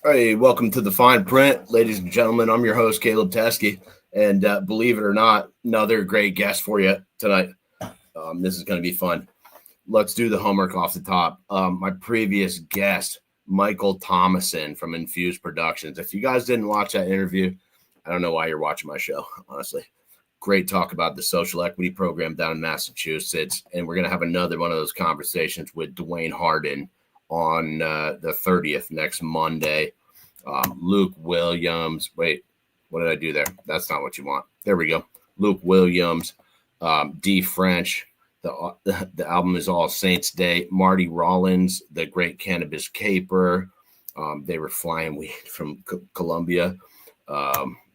Hey, welcome to the Fine Print, ladies and gentlemen. I'm your host, Caleb Teskey, and believe it or not, another great guest for you tonight. This is going to be fun. Let's do the homework off the top. My previous guest, Michael Thomason from Infused Productions. If you guys didn't watch that interview, I don't know why you're watching my show, honestly. Great talk about the social equity program down in Massachusetts, and we're going to have another one of those conversations with Dwayne Harden on the 30th next Monday. Luke Williams. Wait, what did I do there? That's not what you want. There we go. Luke Williams, D. French. The album is All Saints Day. Marty Rollins, the great cannabis caper. They were flying weed from Colombia.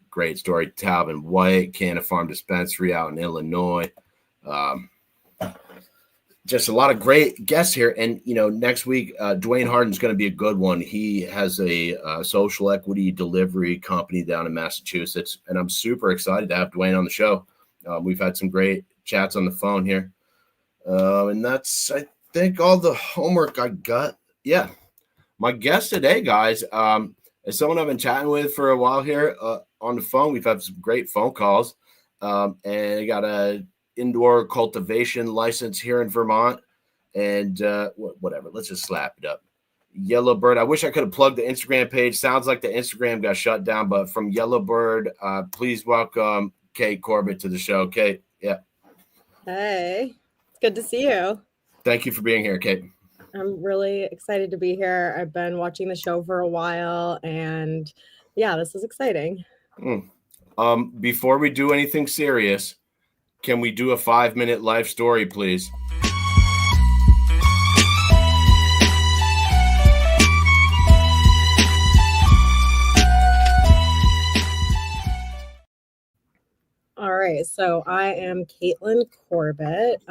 Great story. Talvin White, Canna Farm Dispensary out in Illinois. Just a lot of great guests here. And, next week, Dwayne Harden's going to be a good one. He has a social equity delivery company down in Massachusetts, and I'm super excited to have Dwayne on the show. We've had some great chats on the phone here. And that's, I think, all the homework I got. Yeah. My guest today, guys, is someone I've been chatting with for a while here on the phone. We've had some great phone calls, and I got a indoor cultivation license here in Vermont, and whatever. Let's just slap it up. Yellowbird. I wish I could have plugged the Instagram page. Sounds like the Instagram got shut down, but from Yellowbird, please welcome Kate Corbett to the show. Kate, yeah. Hey, it's good to see you. Thank you for being here, Kate. I'm really excited to be here. I've been watching the show for a while, and yeah, this is exciting. Before we do anything serious, can we do a 5-minute life story, please? All right, so I am Kaitlyn Corbett.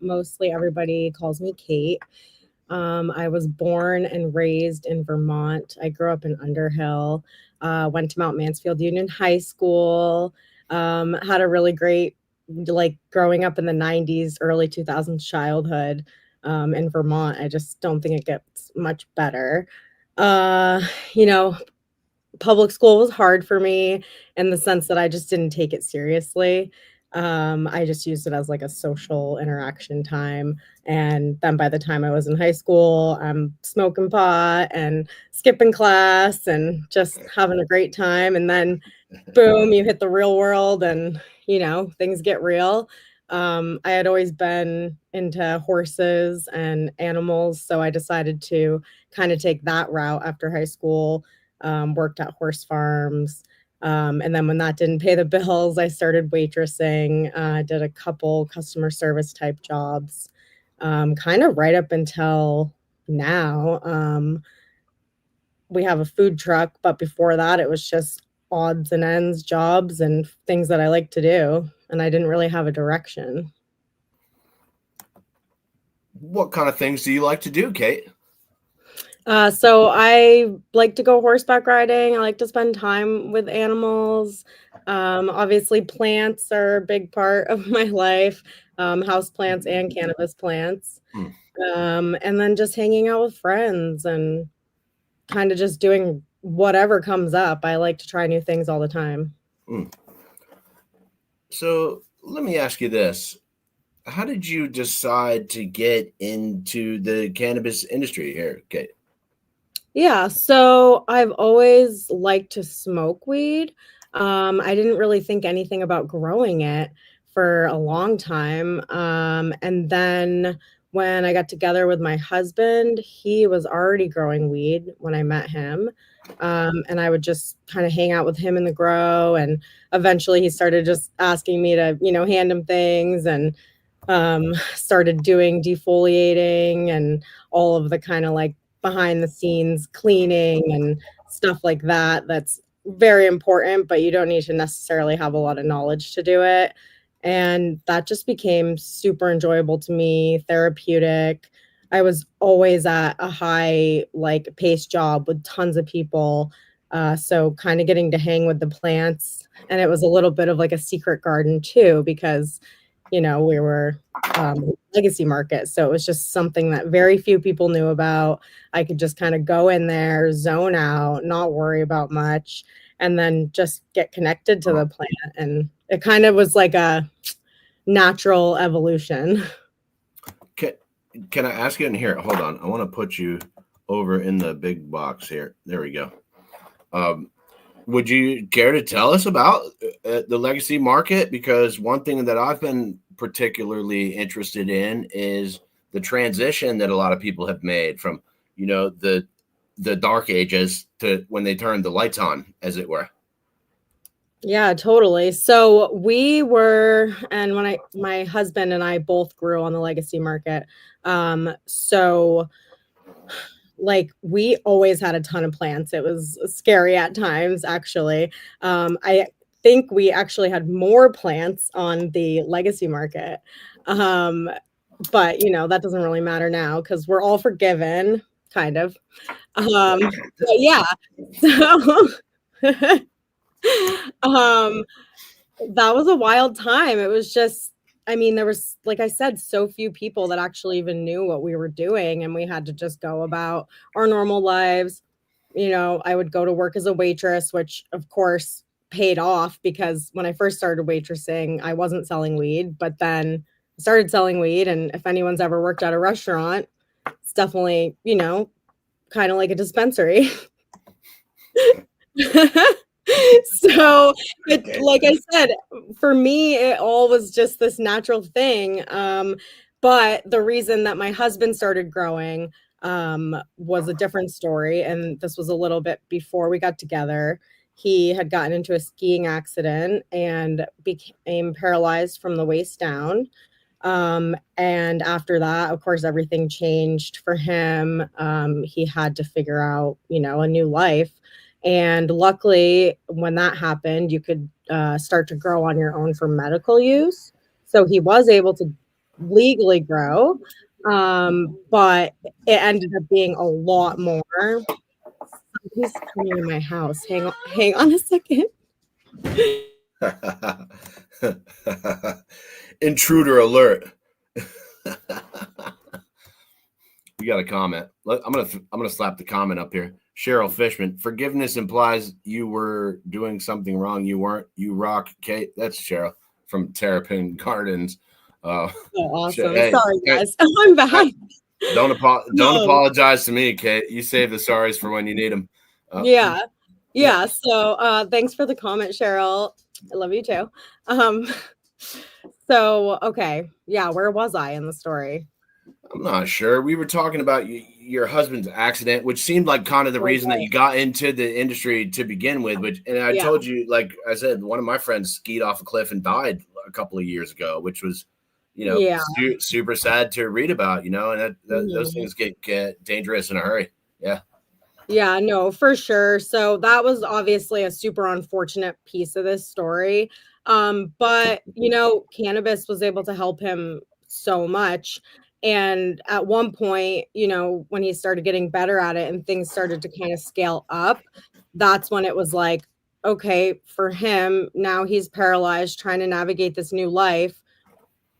Mostly everybody calls me Kate. I was born and raised in Vermont. I grew up in Underhill, went to Mount Mansfield Union High School, had a really great, growing up in the 90s, early 2000s childhood in Vermont. I just don't think it gets much better. Public school was hard for me in the sense that I just didn't take it seriously. I just used it as a social interaction time. And then by the time I was in high school, I'm smoking pot and skipping class and just having a great time. And then boom, you hit the real world and, things get real. I had always been into horses and animals. So I decided to kind of take that route after high school. Worked at horse farms. And then when that didn't pay the bills, I started waitressing, did a couple customer service type jobs, kind of right up until now. We have a food truck, but before that, it was just odds and ends jobs and things that I like to do. And I didn't really have a direction. What kind of things do you like to do, Kate? So I like to go horseback riding. I like to spend time with animals. Obviously, plants are a big part of my life, house plants and cannabis plants. And then just hanging out with friends and kind of just doing whatever comes up. I like to try new things all the time. So let me ask you this. How did you decide to get into the cannabis industry here, Kate? Yeah, so I've always liked to smoke weed. I didn't really think anything about growing it for a long time. And then when I got together with my husband, he was already growing weed when I met him. And I would just kind of hang out with him in the grow. And eventually he started just asking me to, hand him things and started doing defoliating and all of the kind of behind the scenes cleaning and stuff like that. That's very important, but you don't need to necessarily have a lot of knowledge to do it. And that just became super enjoyable to me, therapeutic. I was always at a high pace job with tons of people. So kind of getting to hang with the plants. And it was a little bit of a secret garden too, because we were legacy market. So it was just something that very few people knew about. I could just kind of go in there, zone out, not worry about much, and then just get connected to the plant. And it kind of was like a natural evolution. Can I ask you in here? Hold on. I want to put you over in the big box here. There we go. Would you care to tell us about the legacy market? Because one thing that I've been particularly interested in is the transition that a lot of people have made from, the dark ages to when they turned the lights on, as it were. Yeah, totally. So we were, and when my husband and I both grew on the legacy market. So like we always had a ton of plants. It was scary at times, actually. I think we actually had more plants on the legacy market. But that doesn't really matter now because we're all forgiven, kind of. But yeah. So that was a wild time. It was just, there was, like I said, so few people that actually even knew what we were doing, and we had to just go about our normal lives. I would go to work as a waitress, which of course paid off because when I first started waitressing, I wasn't selling weed, but then I started selling weed. And if anyone's ever worked at a restaurant, it's definitely, kind of like a dispensary. So like I said, for me, it all was just this natural thing. But the reason that my husband started growing was a different story. And this was a little bit before we got together. He had gotten into a skiing accident and became paralyzed from the waist down. And after that, of course, everything changed for him. He had to figure out, a new life. And luckily, when that happened, you could start to grow on your own for medical use. So he was able to legally grow, but it ended up being a lot more. Somebody's coming in my house. Hang on a second. Intruder alert. We got a comment. I'm gonna slap the comment up here. Cheryl Fishman, forgiveness implies you were doing something wrong. You weren't. You rock, Kate. That's Cheryl from Terrapin Gardens. Awesome. Hey, sorry, guys. I'm back. Don't apologize to me, Kate. You save the sorries for when you need them. Yeah. So thanks for the comment, Cheryl. I love you too. So, okay. Yeah. Where was I in the story? I'm not sure. We were talking about your husband's accident, which seemed like kind of the reason that you got into the industry to begin with. And I told you, like I said, one of my friends skied off a cliff and died a couple of years ago, which was, super sad to read about, and those things get dangerous in a hurry. Yeah. Yeah, no, for sure. So that was obviously a super unfortunate piece of this story. But, cannabis was able to help him so much. And at one point, when he started getting better at it and things started to kind of scale up, that's when it was like, okay, for him, now he's paralyzed, trying to navigate this new life.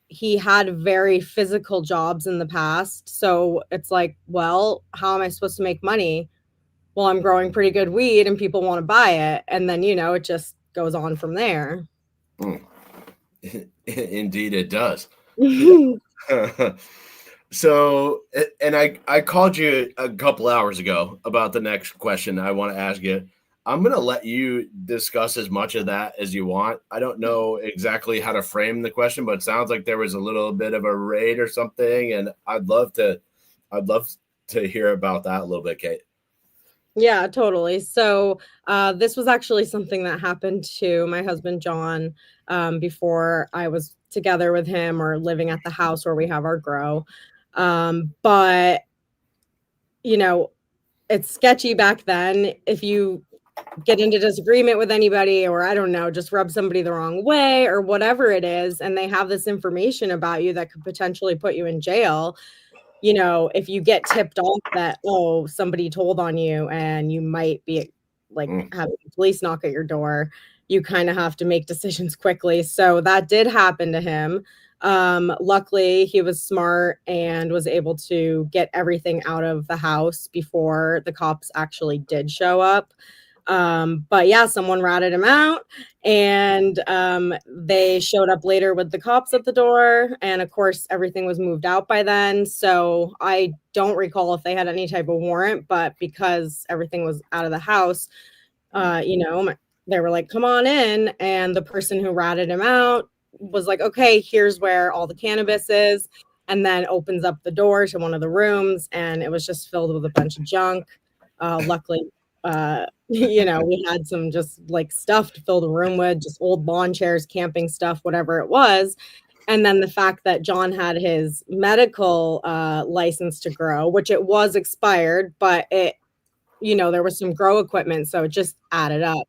He had very physical jobs in the past. So it's like, well, how am I supposed to make money? Well, I'm growing pretty good weed and people want to buy it. And then, it just goes on from there. Indeed, it does. So, and I called you a couple hours ago about the next question I want to ask you. I'm going to let you discuss as much of that as you want. I don't know exactly how to frame the question, but it sounds like there was a little bit of a raid or something. And I'd love to hear about that a little bit, Kate. Yeah, totally. So this was actually something that happened to my husband, John, before I was together with him or living at the house where we have our grow. But, it's sketchy back then. If you get into disagreement with anybody, or I don't know, just rub somebody the wrong way or whatever it is, and they have this information about you that could potentially put you in jail, if you get tipped off that, somebody told on you and you might be like having the police knock at your door, you kind of have to make decisions quickly. So that did happen to him. Luckily, he was smart and was able to get everything out of the house before the cops actually did show up. But yeah, someone ratted him out, and they showed up later with the cops at the door. And of course, everything was moved out by then. So I don't recall if they had any type of warrant, but because everything was out of the house, they were like, come on in. And the person who ratted him out was like, okay, here's where all the cannabis is. And then opens up the door to one of the rooms, and it was just filled with a bunch of junk. Luckily, we had some just like stuff to fill the room with, just old lawn chairs, camping stuff, whatever it was. And then the fact that John had his medical license to grow, which it was expired, but there was some grow equipment, so it just added up.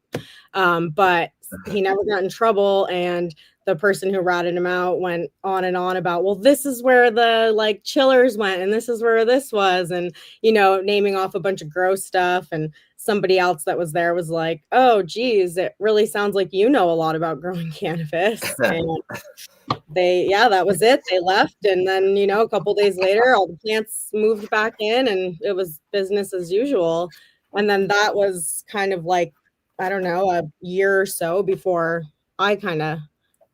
But he never got in trouble, and the person who ratted him out went on and on about, well, this is where the like chillers went, and this is where this was, and naming off a bunch of gross stuff. And somebody else that was there was like, oh geez, it really sounds like you know a lot about growing cannabis. And that was it. They left, and then a couple days later all the plants moved back in, and it was business as usual. And then that was kind of like, I don't know, a year or so before I kind of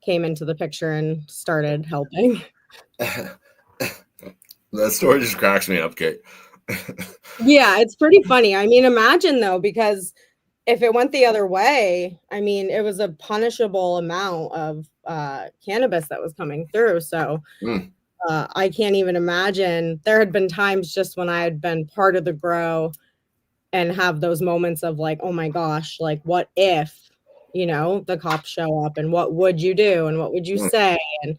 came into the picture and started helping. That story just cracks me up, Kate. Yeah, it's pretty funny. I mean, imagine though, because if it went the other way, I mean, it was a punishable amount of cannabis that was coming through. So I can't even imagine. There had been times just when I had been part of the grow and have those moments of like, oh my gosh, like what if, the cops show up, and what would you do? And what would you say? And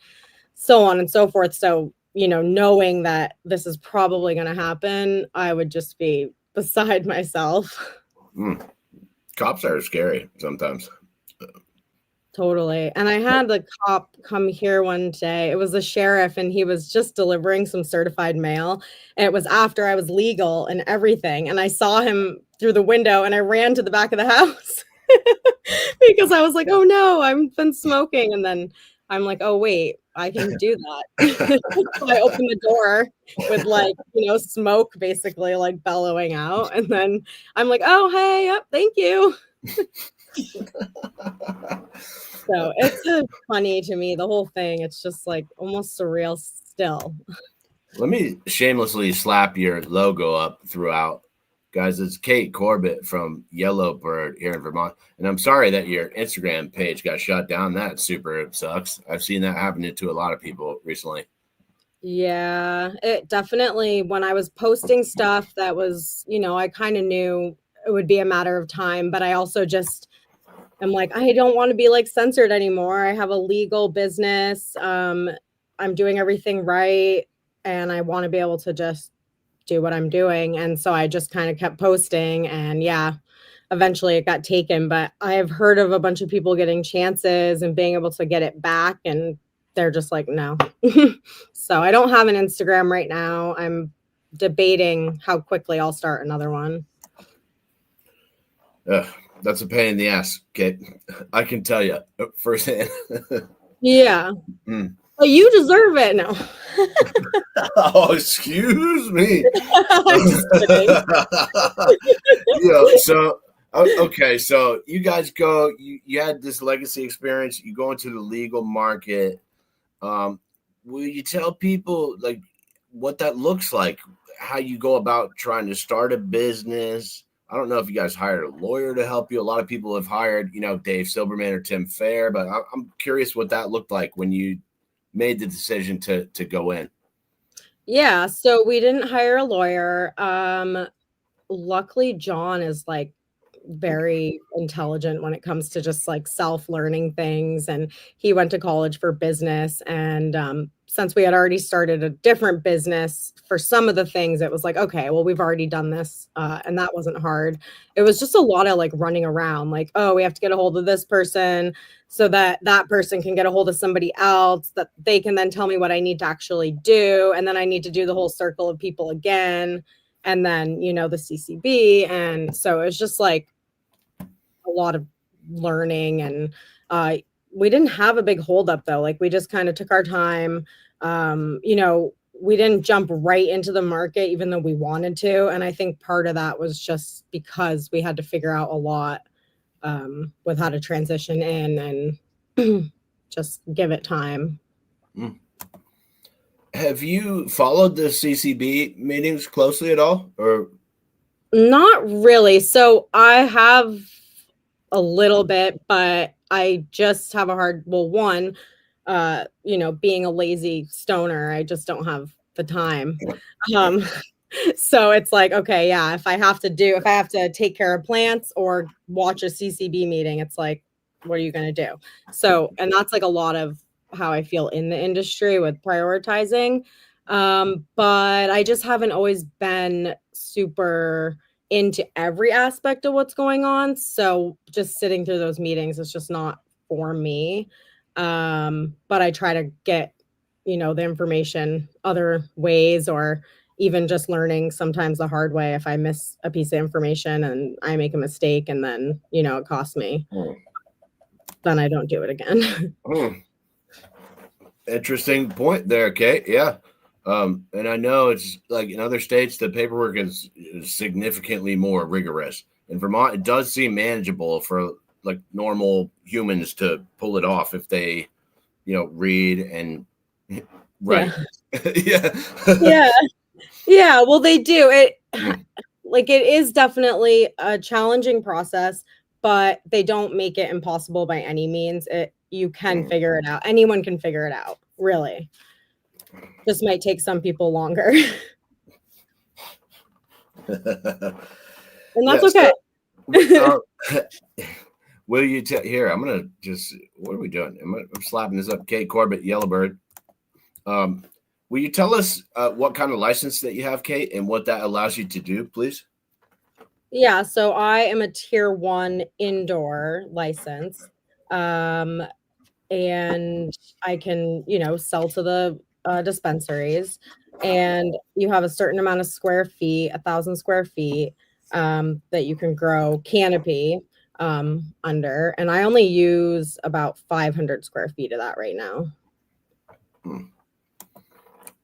so on and so forth. So, knowing that this is probably going to happen, I would just be beside myself. Cops are scary sometimes. Totally. And I had the cop come here one day. It was a sheriff, and he was just delivering some certified mail. And it was after I was legal and everything. And I saw him through the window, and I ran to the back of the house because I was like, oh no, I've been smoking. And then I'm like, oh wait, I can do that. So I opened the door with like, smoke basically like bellowing out. And then I'm like, oh, hey, yep, thank you. So it's funny to me, the whole thing. It's just like almost surreal still. Let me shamelessly slap your logo up throughout. Guys, it's Kate Corbett from Yellowbird here in Vermont. And I'm sorry that your Instagram page got shut down. That super sucks. I've seen that happen to a lot of people recently. Yeah, it definitely, when I was posting stuff that was, I kind of knew it would be a matter of time, but I also just am like, I don't want to be like censored anymore. I have a legal business. I'm doing everything right, and I want to be able to just do what I'm doing. And so I just kind of kept posting, and eventually it got taken. But I have heard of a bunch of people getting chances and being able to get it back, and they're just like, no. So I don't have an Instagram right now. I'm debating how quickly I'll start another one. That's a pain in the ass, Kate. I can tell you firsthand. Yeah. But you deserve it. No. Oh, excuse me. I'm just kidding. Okay, so you guys go, you had this legacy experience, you go into the legal market. Will you tell people like what that looks like, how you go about trying to start a business? I don't know if you guys hired a lawyer to help you. A lot of people have hired, Dave Silberman or Tim Fair, but I'm curious what that looked like when you made the decision to go in. Yeah, so we didn't hire a lawyer. Luckily, John is like very intelligent when it comes to just like self-learning things, and he went to college for business. And since we had already started a different business for some of the things, it was like, okay, well, we've already done this, and that wasn't hard. It was just a lot of like running around, like, oh, we have to get a hold of this person so that that person can get a hold of somebody else, that they can then tell me what I need to actually do, and then I need to do the whole circle of people again, and then the CCB. And so it's just like a lot of learning. And we didn't have a big holdup though. Like we just kind of took our time. We didn't jump right into the market, even though we wanted to. And I think part of that was just because we had to figure out a lot with how to transition in and just give it time. Mm. Have you followed the CCB meetings closely at all, or? Not really. So I have a little bit, but I just have a hard, one, being a lazy stoner, I just don't have the time. Um, so it's like, okay, yeah, if I have to take care of plants or watch a CCB meeting, it's like, what are you going to do? So, and that's like a lot of how I feel in the industry with prioritizing. But I just haven't always been super into every aspect of what's going on. So just sitting through those meetings is just not for me. But I try to get, the information other ways, or even just learning sometimes the hard way. If I miss a piece of information and I make a mistake and then, it costs me, then I don't do it again. Interesting point there, Kate. Yeah. And I know it's like in other states, the paperwork is significantly more rigorous. In Vermont, it does seem manageable for like normal humans to pull it off if they, read and write. Yeah. Yeah. Well, they do it. Like it is definitely a challenging process, but they don't make it impossible by any means. You can figure it out. Anyone can figure it out, really. Just might take some people longer. And that's okay. Will you here? I'm gonna just. What are we doing? I'm slapping this up. Kate Corbett, Yellowbird. Will you tell us what kind of license that you have, Kate, and what that allows you to do, please? Yeah, so I am a tier 1 indoor license, and I can, sell to the dispensaries, and you have a certain amount of square feet, 1,000 square feet, that you can grow canopy under, and I only use about 500 square feet of that right now.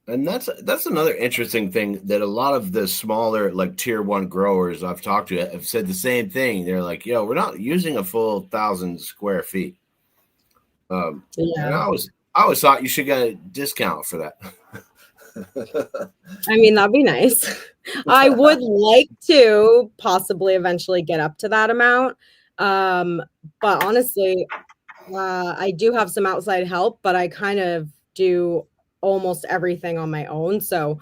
And that's another interesting thing that a lot of the smaller like tier 1 growers I've talked to have said the same thing. They're like, we're not using a full 1,000 square feet. And I always thought you should get a discount for that. I mean, that'd be nice. I would like to possibly eventually get up to that amount. But honestly, I do have some outside help, but I kind of do almost everything on my own. So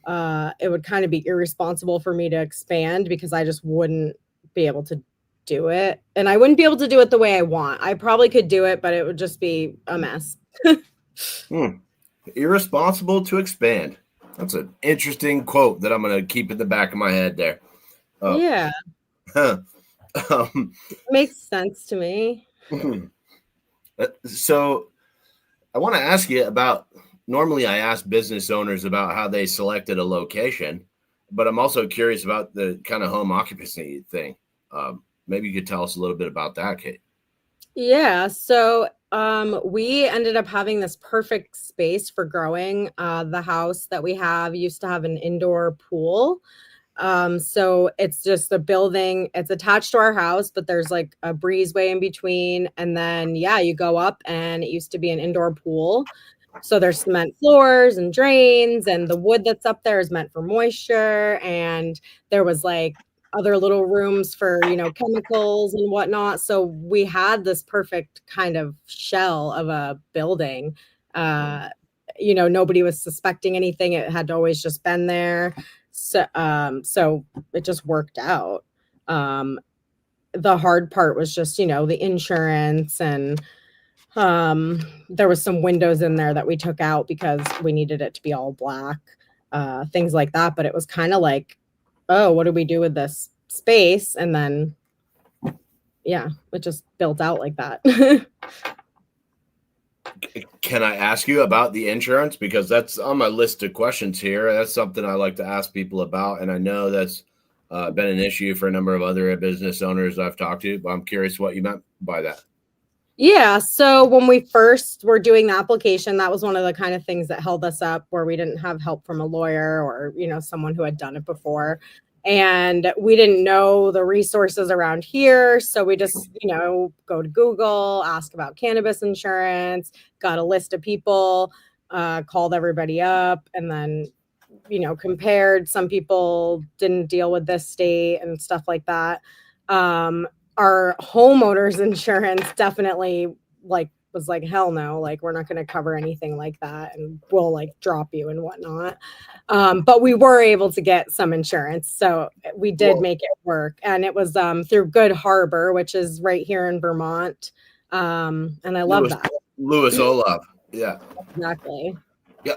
it would kind of be irresponsible for me to expand because I just wouldn't be able to do it. And I wouldn't be able to do it the way I want. I probably could do it, but it would just be a mess. Irresponsible to expand. That's an interesting quote that I'm going to keep in the back of my head there. Yeah. Makes sense to me. So I want to ask you about, normally I ask business owners about how they selected a location, but I'm also curious about the kind of home occupancy thing. Maybe you could tell us a little bit about that, Kate. Yeah. So we ended up having this perfect space for growing. The house that we have used to have an indoor pool. So it's just a building, it's attached to our house, but there's like a breezeway in between. And then, you go up and it used to be an indoor pool. So there's cement floors and drains, and the wood that's up there is meant for moisture. And there was like other little rooms for, chemicals and whatnot. So we had this perfect kind of shell of a building. Nobody was suspecting anything. It had always just been there. So it just worked out. The hard part was just, the insurance, and there was some windows in there that we took out because we needed it to be all black, things like that. But it was kind of like, oh, what do we do with this space? And then, it just built out like that. Can I ask you about the insurance? Because that's on my list of questions here. That's something I like to ask people about. And I know that's been an issue for a number of other business owners I've talked to, but I'm curious what you meant by that. Yeah. So when we first were doing the application, that was one of the kind of things that held us up, where we didn't have help from a lawyer or, someone who had done it before. And we didn't know the resources around here. So we just, go to Google, ask about cannabis insurance, got a list of people, called everybody up, and then, compared. Some people didn't deal with this state and stuff like that. Our homeowners insurance definitely was like, hell no, like we're not going to cover anything like that, and we'll like drop you and whatnot. But we were able to get some insurance, so we did make it work. And it was through Good Harbor, which is right here in Vermont. And I love that. Louis Olaf. Yeah, exactly. Yeah.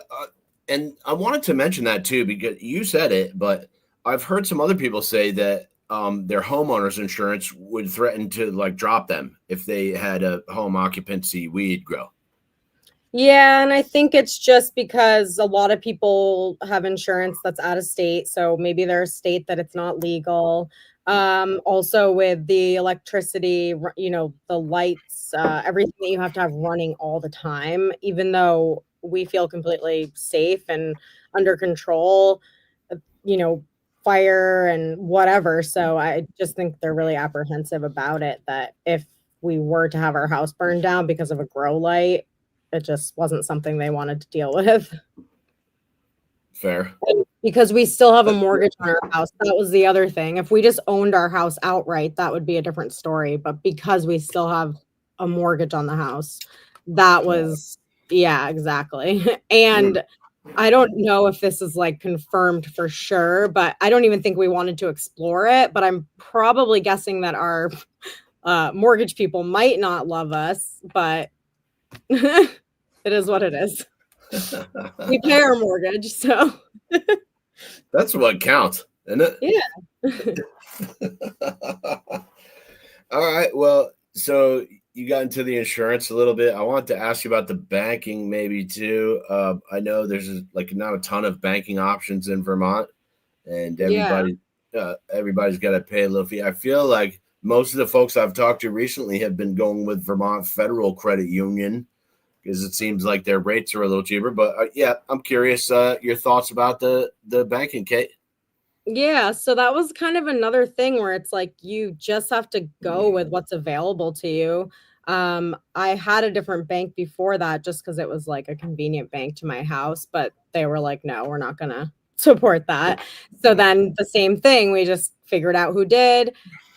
And I wanted to mention that too, because you said it, but I've heard some other people say that their homeowners insurance would threaten to like drop them if they had a home occupancy weed grow. Yeah, and I think it's just because a lot of people have insurance that's out of state, so maybe they're a state that it's not legal. Also with the electricity, the lights, everything that you have to have running all the time, even though we feel completely safe and under control, fire and whatever. So I just think they're really apprehensive about it, that if we were to have our house burned down because of a grow light, it just wasn't something they wanted to deal with. Fair. Because we still have a mortgage on our house. That was the other thing. If we just owned our house outright, that would be a different story. But because we still have a mortgage on the house, that was, yeah, exactly. And I don't know if this is like confirmed for sure, but I don't even think we wanted to explore it. But I'm probably guessing that our mortgage people might not love us, but it is what it is. We pay our mortgage, so that's what counts, isn't it? Yeah. All right. Well, so you got into the insurance a little bit. I want to ask you about the banking maybe too. I know there's like not a ton of banking options in Vermont, and everybody's got to pay a little fee. I feel like most of the folks I've talked to recently have been going with Vermont Federal Credit Union, because it seems like their rates are a little cheaper. But I'm curious your thoughts about the banking, Kate. Yeah, so that was kind of another thing where it's like you just have to go with what's available to you. I had a different bank before that just because it was like a convenient bank to my house, but they were like, no, we're not gonna support that. So then the same thing, we just figured out who did.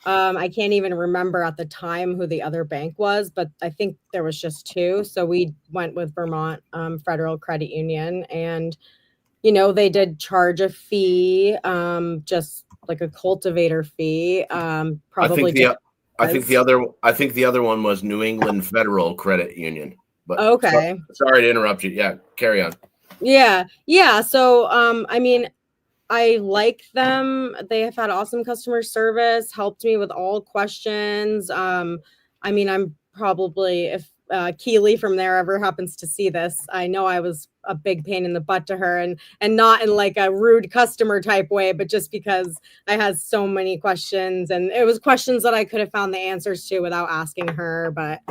I can't even remember at the time who the other bank was, but I think there was just two. So we went with Vermont Federal Credit Union, and they did charge a fee, just like a cultivator fee. Probably. I think the other one was New England Federal Credit Union. But okay. Sorry to interrupt you. Yeah, carry on. Yeah. So I mean, I like them. They have had awesome customer service, helped me with all questions. I mean, I'm probably, if Keely from there ever happens to see this, I know I was a big pain in the butt to her, and not in like a rude customer type way, but just because I had so many questions, and it was questions that I could have found the answers to without asking her. But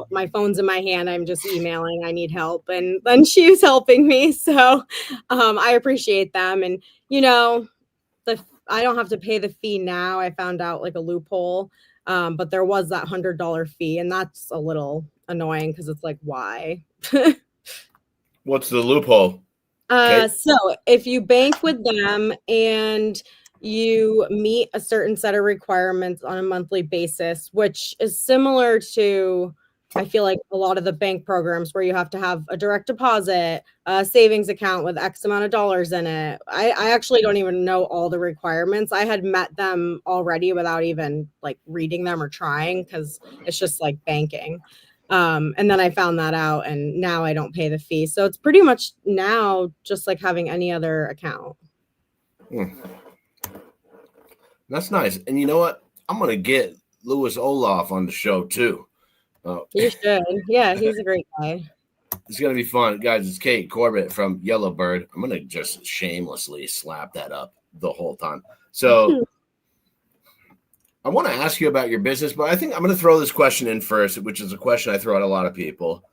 my phone's in my hand, I'm just emailing, I need help, and then she was helping me. So I appreciate them. And I don't have to pay the fee now. I found out like a loophole. But there was that $100 fee, and that's a little annoying because it's like, why? What's the loophole? So if you bank with them and you meet a certain set of requirements on a monthly basis, which is similar to, I feel like, a lot of the bank programs where you have to have a direct deposit, a savings account with X amount of dollars in it. I actually don't even know all the requirements. I had met them already without even like reading them or trying, because it's just like banking. And then I found that out, and now I don't pay the fee. So it's pretty much now just like having any other account. That's nice. And you know what? I'm going to get Louis Olaf on the show too. You should. Yeah, he's a great guy. It's going to be fun. Guys, it's Kate Corbett from Yellowbird. I'm going to just shamelessly slap that up the whole time. So I want to ask you about your business, but I think I'm going to throw this question in first, which is a question I throw at a lot of people,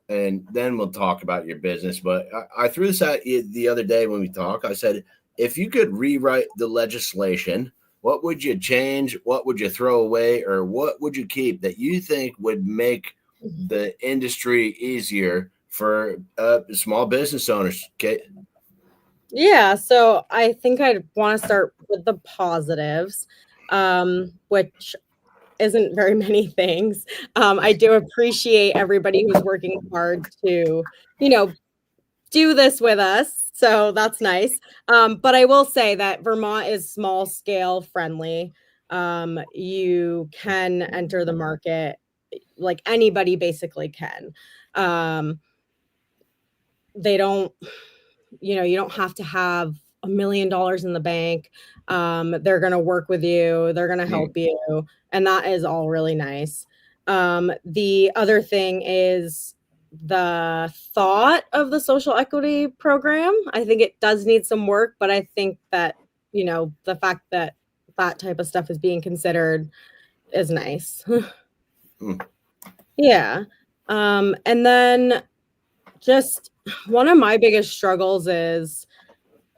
and then we'll talk about your business. But I threw this at you the other day when we talked. I said, if you could rewrite the legislation, what would you change? What would you throw away? Or what would you keep that you think would make the industry easier for small business owners? Kate? Yeah, so I think I'd want to start with the positives, which isn't very many things. I do appreciate everybody who's working hard to, do this with us. So that's nice. But I will say that Vermont is small scale friendly. You can enter the market like anybody basically can. They don't, you don't have to have $1 million in the bank. They're going to work with you. They're going to help you. And that is all really nice. The other thing is the thought of the social equity program. I think it does need some work, but I think that, the fact that that type of stuff is being considered is nice. Yeah. And then just one of my biggest struggles is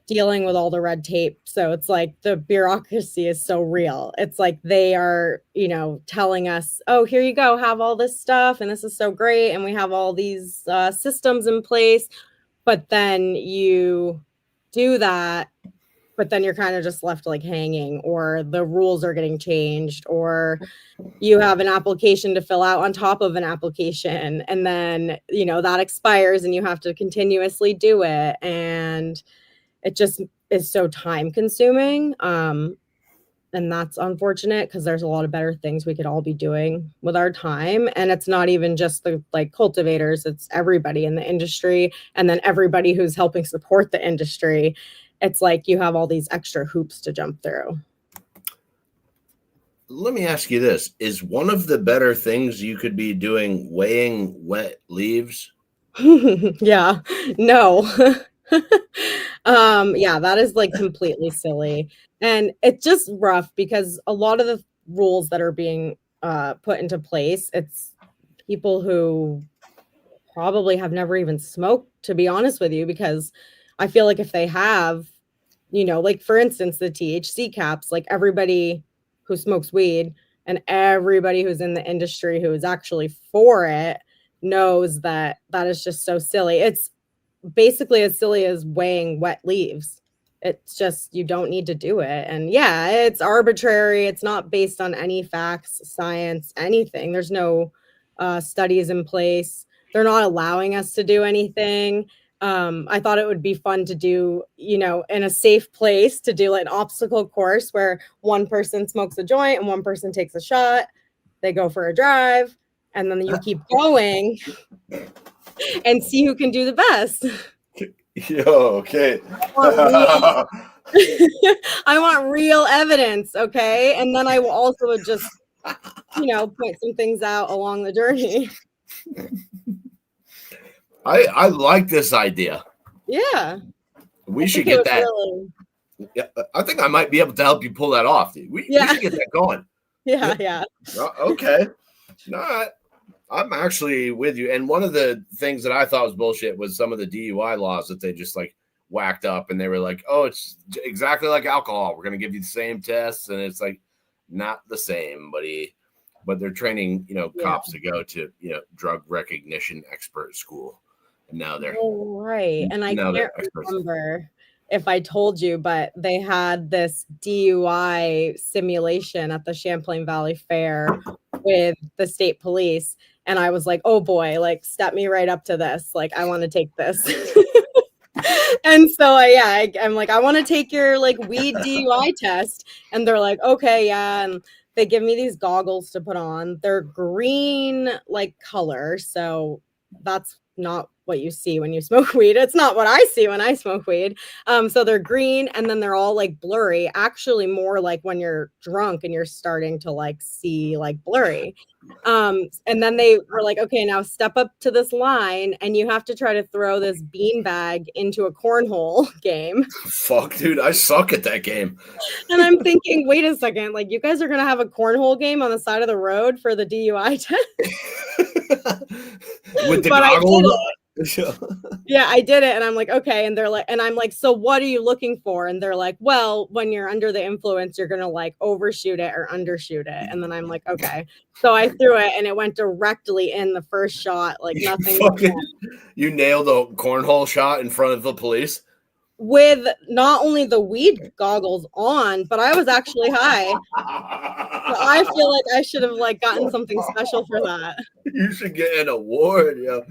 dealing with all the red tape. So it's like the bureaucracy is so real. It's like they are, telling us, oh, here you go, have all this stuff. And this is so great. And we have all these systems in place. But then you do that, but then you're kind of just left like hanging, or the rules are getting changed, or you have an application to fill out on top of an application. And then, that expires and you have to continuously do it. And it just is so time consuming. And that's unfortunate because there's a lot of better things we could all be doing with our time. And it's not even just the cultivators, it's everybody in the industry. And then everybody who's helping support the industry. It's like you have all these extra hoops to jump through. Let me ask you this. Is one of the better things you could be doing weighing wet leaves? Yeah, no. Yeah, that is completely silly. And it's just rough because a lot of the rules that are being put into place, it's people who probably have never even smoked, to be honest with you, because I feel like if they have, for instance, the THC caps, everybody who smokes weed and everybody who's in the industry who is actually for it knows that that is just so silly. It's basically as silly as weighing wet leaves. It's just, you don't need to do it. And yeah, it's arbitrary. It's not based on any facts, science, anything. There's no studies in place. They're not allowing us to do anything. I thought it would be fun to do, in a safe place, to do an obstacle course where one person smokes a joint and one person takes a shot. They go for a drive, and then you keep going and see who can do the best. Yo, okay. I want real evidence, okay? And then I will also just, point some things out along the journey. I like this idea. Yeah. We should get that. Really... Yeah, I think I might be able to help you pull that off. We should get that going. Yeah. Okay. No, I'm actually with you. And one of the things that I thought was bullshit was some of the DUI laws that they just whacked up, and they were like, oh, it's exactly like alcohol. We're going to give you the same tests. And it's not the same, buddy. But they're training, cops to go to, drug recognition expert school. And now they're right. And I can't remember if I told you, but they had this DUI simulation at the Champlain Valley Fair with the state police. And I was like, oh boy, step me right up to this. I want to take this. And so I'm like, I want to take your weed DUI test. And they're like, okay, yeah. And they give me these goggles to put on. They're green color. So that's not what you see when you smoke weed. It's not what I see when I smoke weed. So they're green, and then they're all like blurry, actually more like when you're drunk and you're starting to like see like blurry. And then they were like, okay, now step up to this line and you have to try to throw this bean bag into a cornhole game. Fuck, dude, I suck at that game. And I'm thinking, wait a second, like you guys are gonna have a cornhole game on the side of the road for the DUI test? With the But goggles yeah, I did it. And I'm like, okay. And they're like, and I'm like, so what are you looking for? And they're like, well, when you're under the influence, you're going to like overshoot it or undershoot it. And then I'm like, okay. So I threw it and it went directly in the first shot, like nothing. You nailed a cornhole shot in front of the police. With not only the weed goggles on, but I was actually high. So I feel like I should have like gotten something special for that. You should get an award, yo.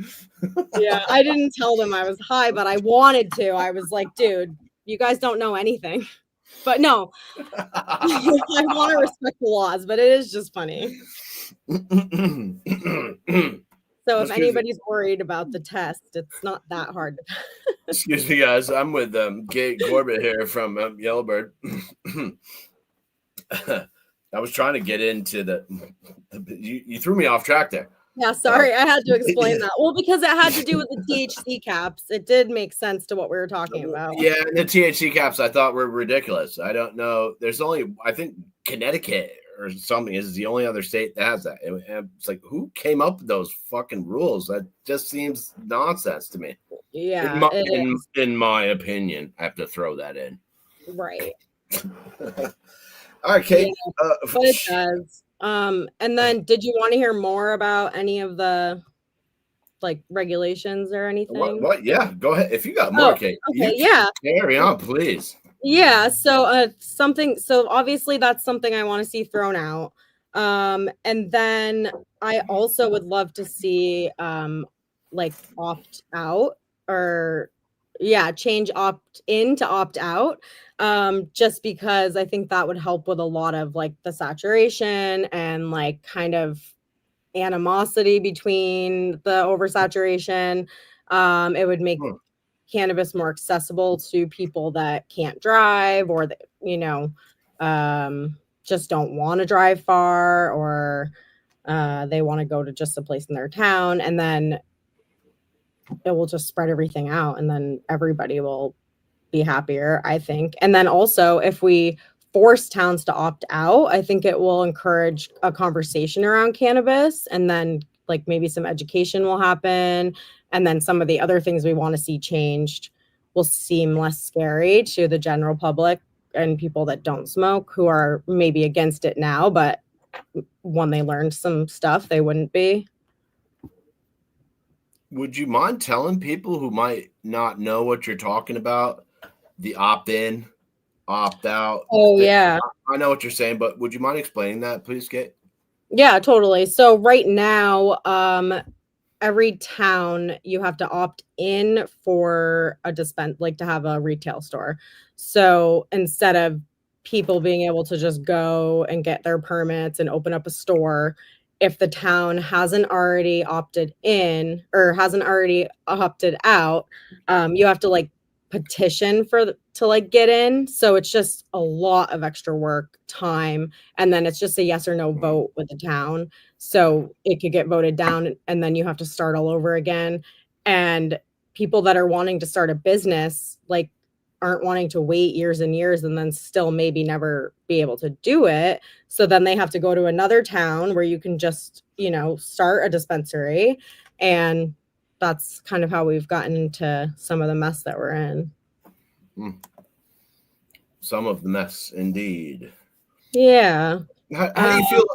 Yeah, I didn't tell them I was high, but I wanted to. I was like, dude, you guys don't know anything. But no, I want to respect the laws, but it is just funny. So if anybody's worried about the test, it's not that hard. Excuse me, guys. I'm with Kate Corbett here from Yellowbird. I was trying to get into you threw me off track there. Yeah, sorry. I had to explain that. Well, because it had to do with the THC caps. It did make sense to what we were talking about. Yeah, the THC caps I thought were ridiculous. I don't know. There's only, I think, Connecticut or something is the only other state that has that. And it's like, who came up with those fucking rules? That just seems nonsense to me. Yeah. In my opinion, I have to throw that in. Right. All right, Kate. Yeah, but it does. And then did you want to hear more about any of the like regulations or anything? What? Yeah, go ahead. If you got more, Kate. Okay, yeah. Carry on, please. Yeah, so obviously that's something I want to see thrown out. And then I also would love to see like opt out or change opt in to opt out. Just because I think that would help with a lot of like the saturation and like kind of animosity between the oversaturation. It would make cannabis more accessible to people that can't drive or that, just don't want to drive far, or they want to go to just a place in their town, and then it will just spread everything out and then everybody will be happier, I think. And then also if we force towns to opt out, I think it will encourage a conversation around cannabis, and then like maybe some education will happen, and then some of the other things we want to see changed will seem less scary to the general public and people that don't smoke, who are maybe against it now, but when they learned some stuff, they wouldn't be. Would you mind telling people who might not know what you're talking about, the opt-in, opt-out? Oh, yeah. I know what you're saying, but would you mind explaining that, please, Kate? Yeah, totally. So right now, every town, you have to opt in for a like to have a retail store. So instead of people being able to just go and get their permits and open up a store, if the town hasn't already opted in or hasn't already opted out, you have to like petition to like get in. So it's just a lot of extra work, time, and then it's just a yes or no vote with the town. So it could get voted down and then you have to start all over again. And people that are wanting to start a business like aren't wanting to wait years and years and then still maybe never be able to do it. So then they have to go to another town where you can just, start a dispensary. And that's kind of how we've gotten into some of the mess that we're in. Some of the mess, indeed. Yeah. How do you feel?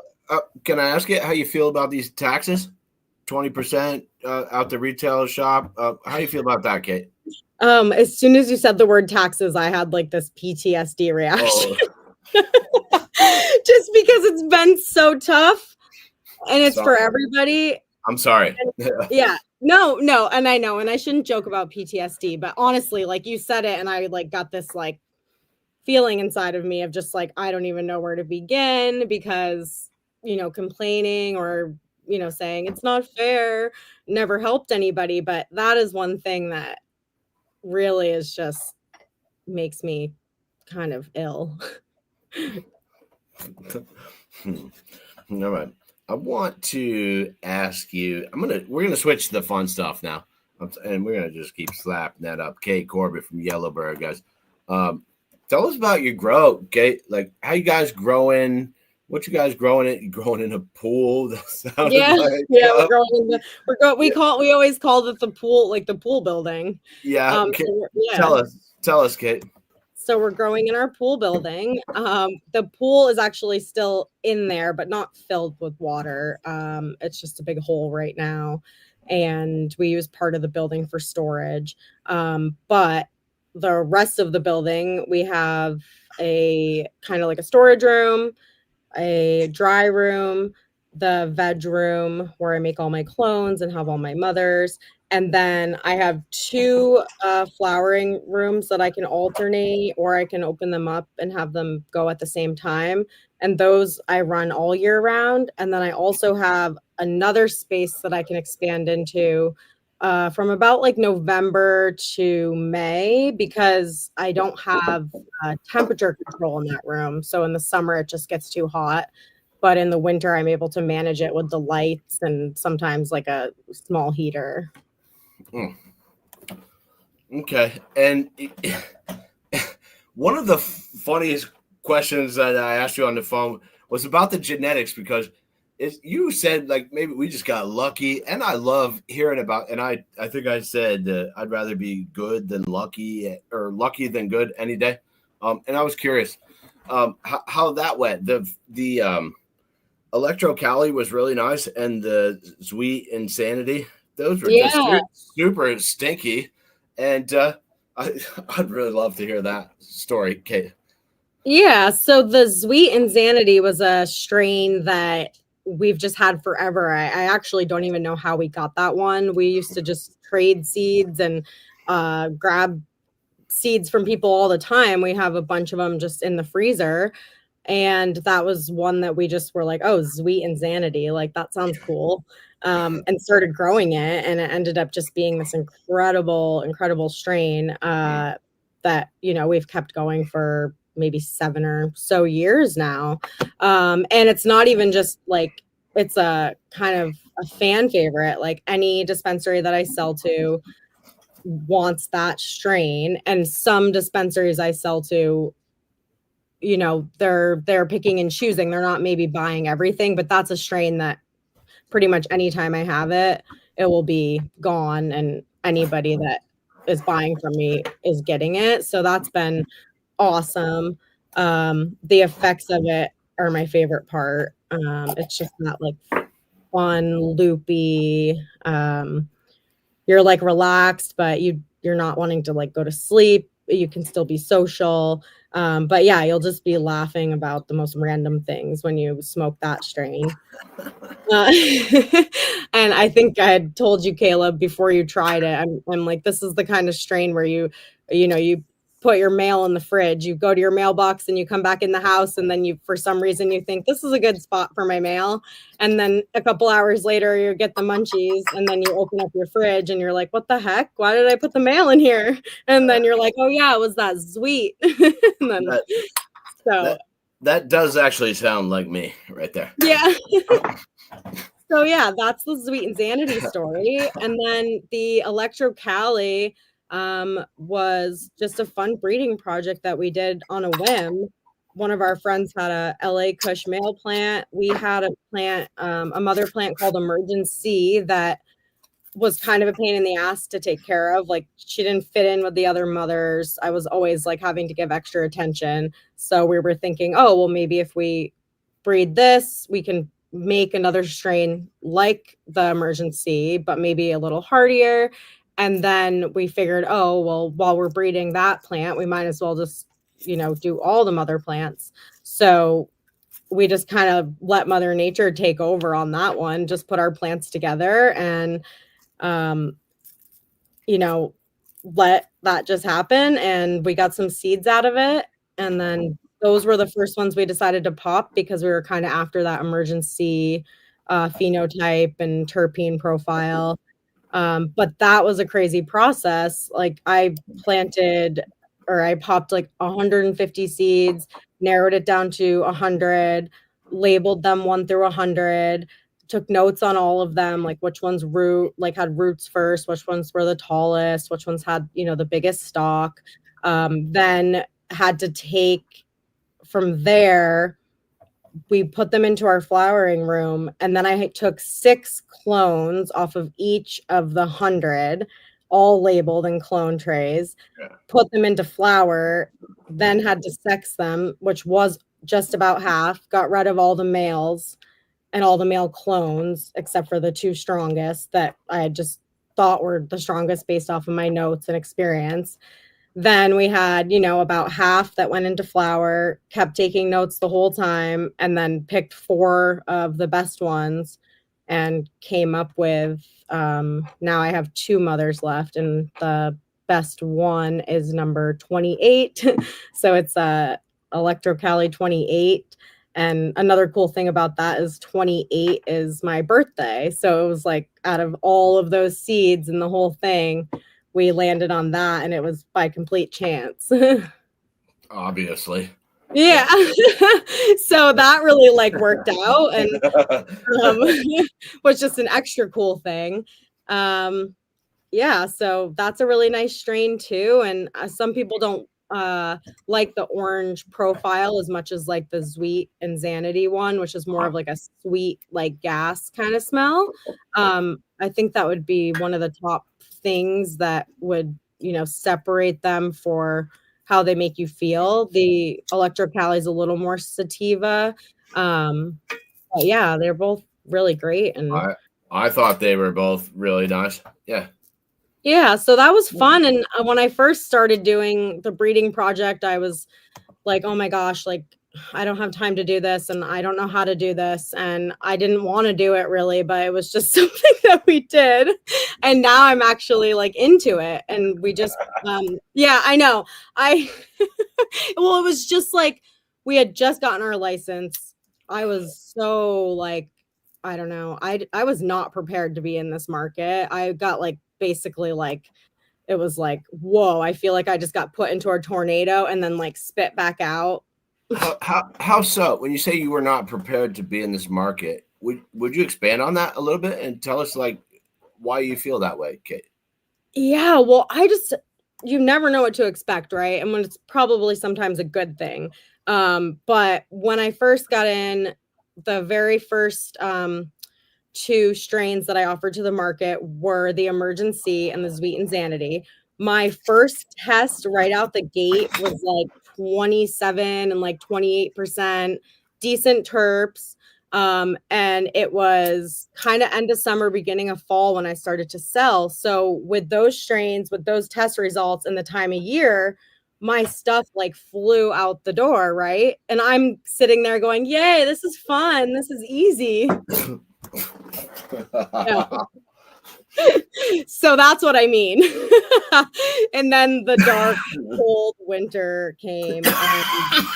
Can I ask you how you feel about these taxes? 20% out the retail shop. How do you feel about that, Kate? As soon as you said the word taxes, I had like this PTSD reaction. Just because it's been so tough and it's for everybody. I'm sorry. Yeah. No. And I know, and I shouldn't joke about PTSD, but honestly, like you said it, and I like got this like feeling inside of me of just like, I don't even know where to begin because, complaining or saying it's not fair never helped anybody. But that is one thing that really is just makes me kind of ill. All right. I want to ask you. We're gonna switch to the fun stuff now, and we're gonna just keep slapping that up. Kate Corbett from Yellowbird, guys. Tell us about your grow, Kate. Like how you guys growing? What you guys growing it? You growing in a pool? That sounded like, we're growing in we always called it the pool, like the pool building. Yeah. So Tell us, Kate. So we're growing in our pool building. The pool is actually still in there, but not filled with water. It's just a big hole right now. And we use part of the building for storage. But the rest of the building, we have a kind of like a storage room, a dry room, the veg room where I make all my clones and have all my mothers. And then I have two flowering rooms that I can alternate, or I can open them up and have them go at the same time. And those I run all year round. And then I also have another space that I can expand into from about like November to May, because I don't have temperature control in that room. So in the summer, it just gets too hot. But in the winter, I'm able to manage it with the lights and sometimes like a small heater. Okay. And one of the funniest questions that I asked you on the phone was about the genetics, because you said like maybe we just got lucky, and I love hearing about. And I think I said I'd rather be good than lucky, or lucky than good any day. And I was curious how that went. The Electro Cali was really nice, and the Sweet Insanity, those were just super stinky. And I'd really love to hear that story, Kate. Yeah, so the Sweet Insanity was a strain that we've just had forever. I actually don't even know how we got that one. We used to just trade seeds and grab seeds from people all the time. We have a bunch of them just in the freezer. And that was one that we just were like, oh, Sweet Insanity, like that sounds cool. And started growing it. And it ended up just being this incredible strain that, we've kept going for maybe 7 or so years now. And it's not even just like, it's a kind of a fan favorite. Like any dispensary that I sell to wants that strain. And some dispensaries I sell to, they're picking and choosing. They're not maybe buying everything, but that's a strain that pretty much anytime I have it, it will be gone, and anybody that is buying from me is getting it. So that's been awesome. The effects of it are my favorite part. It's just not like fun, loopy. You're like relaxed, but you're not wanting to like go to sleep. You can still be social. But yeah, you'll just be laughing about the most random things when you smoke that strain. And I think I had told you, Caleb, before you tried it, I'm like, this is the kind of strain where you put your mail in the fridge, you go to your mailbox and you come back in the house, and then for some reason you think this is a good spot for my mail. And then a couple hours later you get the munchies, and then you open up your fridge and you're like, what the heck? Why did I put the mail in here? And then you're like, oh yeah, it was that sweet. And then, that does actually sound like me right there. Yeah. So yeah, that's the Sweet Insanity story. And then the Electro Cali was just a fun breeding project that we did on a whim. One of our friends had a LA Kush male plant. We had a plant, a mother plant called Emergency that was kind of a pain in the ass to take care of. Like she didn't fit in with the other mothers. I was always like having to give extra attention. So we were thinking, oh, well, maybe if we breed this, we can make another strain like the Emergency, but maybe a little hardier. And then we figured, oh, well, while we're breeding that plant, we might as well just, do all the mother plants. So we just kind of let Mother Nature take over on that one, just put our plants together and, let that just happen. And we got some seeds out of it. And then those were the first ones we decided to pop because we were kind of after that Emergency phenotype and terpene profile. But that was a crazy process. Like I popped like 150 seeds, narrowed it down to 100, labeled them 1 through 100, took notes on all of them, like which ones had roots first, which ones were the tallest, which ones had, the biggest stalk. Then had to take from there, we put them into our flowering room, and then I took 6 clones off of each of the 100, all labeled in clone trays, put them into flower, then had to sex them, which was just about half, got rid of all the males and all the male clones, except for the 2 strongest that I had just thought were the strongest based off of my notes and experience. Then we had, about half that went into flower, kept taking notes the whole time, and then picked 4 of the best ones and came up with, now I have 2 mothers left, and the best one is number 28. So it's Electrocali 28. And another cool thing about that is 28 is my birthday. So it was like out of all of those seeds and the whole thing, we landed on that, and it was by complete chance. Obviously. Yeah. So that really like worked out, and was just an extra cool thing. Yeah, so that's a really nice strain too. And some people don't like the orange profile as much as like the Sweet and Xanady one, which is more of like a sweet, like gas kind of smell. I think that would be one of the top things that would, separate them for how they make you feel. The Electrocali is a little more sativa. But yeah, they're both really great. And I thought they were both really nice. Yeah. Yeah, so that was fun. And when I first started doing the breeding project, I was like, oh my gosh, like I don't have time to do this, and I don't know how to do this, and I didn't want to do it really, but it was just something that we did. And now I'm actually like into it, and we just yeah, I know. Well, it was just like we had just gotten our license. I was so like, I don't know. I was not prepared to be in this market. I got like basically like, it was like, whoa, I feel like I just got put into a tornado and then like spit back out. How so? When you say you were not prepared to be in this market, would you expand on that a little bit and tell us like why you feel that way, Kate? Yeah, well, you never know what to expect, right? And when it's probably sometimes a good thing. But when I first got in, the very first 2 strains that I offered to the market were the Emergency and the Sweet and Xanady. My first test right out the gate was like 27 and like 28%, decent terps. And it was kind of end of summer, beginning of fall when I started to sell. So with those strains, with those test results and the time of year, my stuff like flew out the door, right? And I'm sitting there going, yay, this is fun. This is easy. Yeah. So that's what I mean. And then the dark, cold winter came.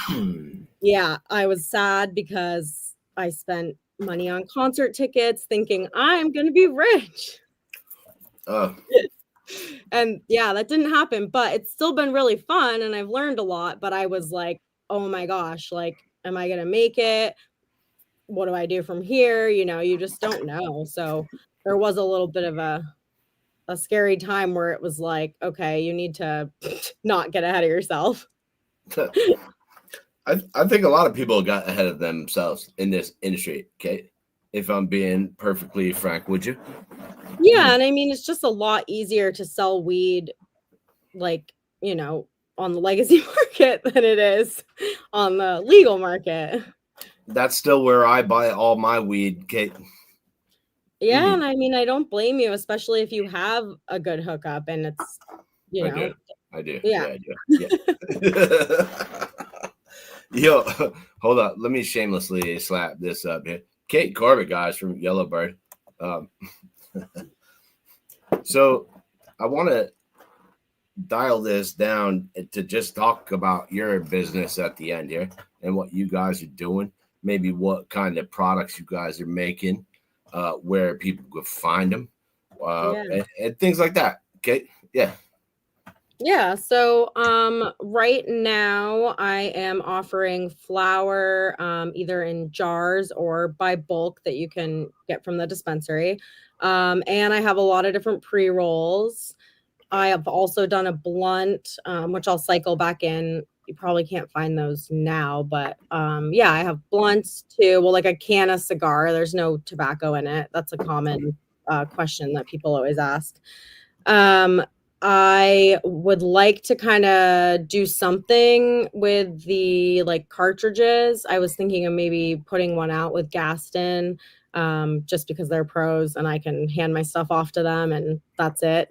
And yeah, I was sad because I spent money on concert tickets thinking I'm going to be rich. And yeah, that didn't happen, but it's still been really fun and I've learned a lot. But I was like, oh my gosh, like, am I going to make it? What do I do from here? You just don't know. So there was a little bit of a scary time where it was like, okay, you need to not get ahead of yourself. I think a lot of people got ahead of themselves in this industry, Kate, if I'm being perfectly frank, would you? Yeah, and I mean, it's just a lot easier to sell weed, like, on the legacy market than it is on the legal market. That's still where I buy all my weed, Kate. Yeah, and I mean, I don't blame you, especially if you have a good hookup and it's, I do. Yeah, I do. Yeah. Yo, hold on. Let me shamelessly slap this up here. Kate Corbett, guys, from Yellowbird. So I want to dial this down to just talk about your business at the end here and what you guys are doing. Maybe what kind of products you guys are making. where people could find them, Yeah. and things like that. Okay. Yeah. Yeah, so right now I am offering flour either in jars or by bulk that you can get from the dispensary. And I have a lot of different pre-rolls. I have also done a blunt, which I'll cycle back in. You probably can't find those now, but yeah, I have blunts too. Well, like a can of cigar, there's no tobacco in it. That's a common question that people always ask. Um, I would like to kind of do something with the like cartridges. I was thinking of maybe putting one out with Gaston, just because they're pros and I can hand my stuff off to them and that's it.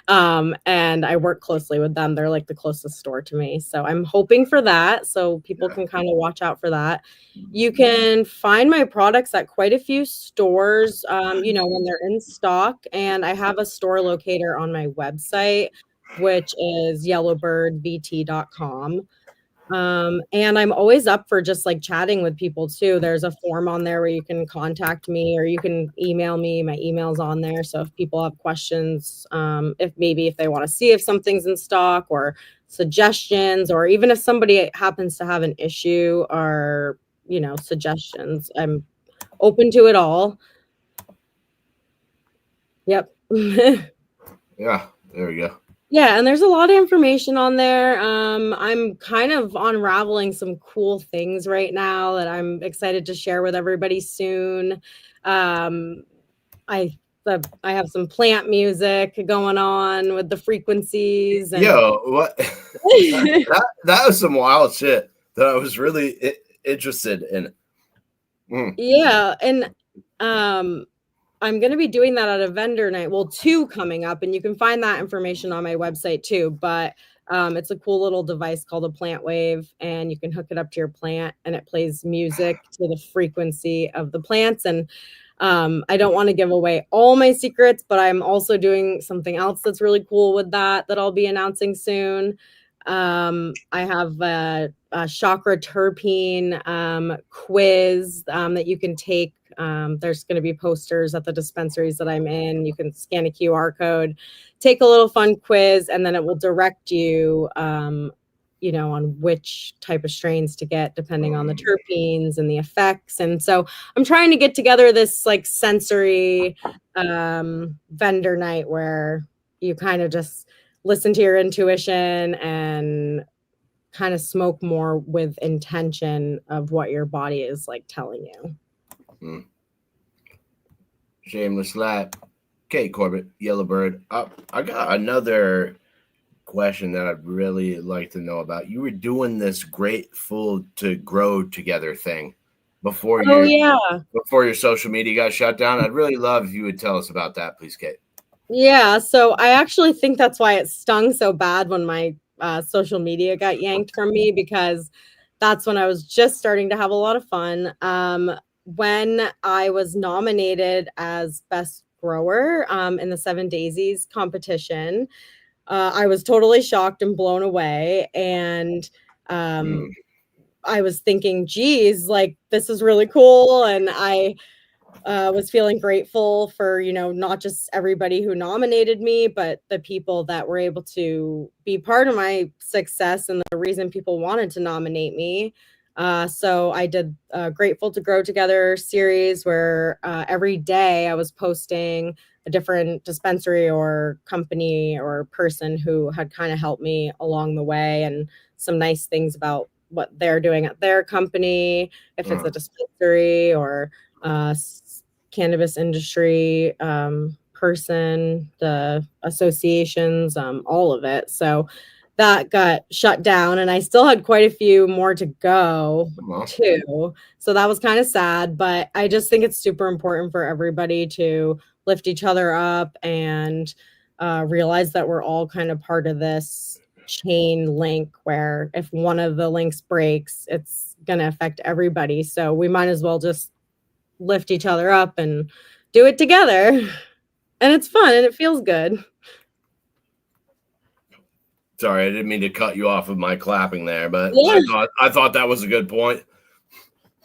And I work closely with them. They're like the closest store to me. So I'm hoping for that. So people can kind of watch out for that. You can find my products at quite a few stores, when they're in stock. And I have a store locator on my website, which is yellowbirdvt.com. And I'm always up for just like chatting with people too. There's a form on there where you can contact me or you can email me. My email's on there. So if people have questions, if they want to see if something's in stock or suggestions, or even if somebody happens to have an issue or, suggestions, I'm open to it all. Yep. Yeah. There we go. Yeah, and there's a lot of information on there. I'm kind of unraveling some cool things right now that I'm excited to share with everybody soon. I I have some plant music going on with the frequencies and Yo, what? that was some wild shit that I was really interested in. Yeah, and I'm going to be doing that at a vendor night. Well, 2 coming up, and you can find that information on my website too. But it's a cool little device called a plant wave, and you can hook it up to your plant, and it plays music to the frequency of the plants. And I don't want to give away all my secrets, but I'm also doing something else that's really cool with that I'll be announcing soon. I have a chakra terpene quiz that you can take. There's going to be posters at the dispensaries that I'm in. You can scan a QR code, take a little fun quiz, and then it will direct you, on which type of strains to get depending on the terpenes and the effects. And so I'm trying to get together this like sensory vendor night where you kind of just listen to your intuition and kind of smoke more with intention of what your body is like telling you. Shameless lap. Kate Corbett, Yellowbird. I got another question that I'd really like to know about. You were doing this grateful to grow together thing before your social media got shut down. I'd really love if you would tell us about that, please, Kate. Yeah, so I actually think that's why it stung so bad when my social media got yanked from me, because that's when I was just starting to have a lot of fun. When I was nominated as best grower in the 7 Daisies competition, I was totally shocked and blown away. And I was thinking, geez, like this is really cool. And I was feeling grateful for, not just everybody who nominated me, but the people that were able to be part of my success and the reason people wanted to nominate me. So I did a Grateful to Grow Together series where every day I was posting a different dispensary or company or person who had kind of helped me along the way, and some nice things about what they're doing at their company, if it's a dispensary or cannabis industry person, the associations, all of it. So that got shut down, and I still had quite a few more to go too. So that was kind of sad, but I just think it's super important for everybody to lift each other up and realize that we're all kind of part of this chain link where if one of the links breaks, it's going to affect everybody. So we might as well just lift each other up and do it together. And it's fun and it feels good. Sorry, I didn't mean to cut you off with my clapping there, but yeah. I thought that was a good point.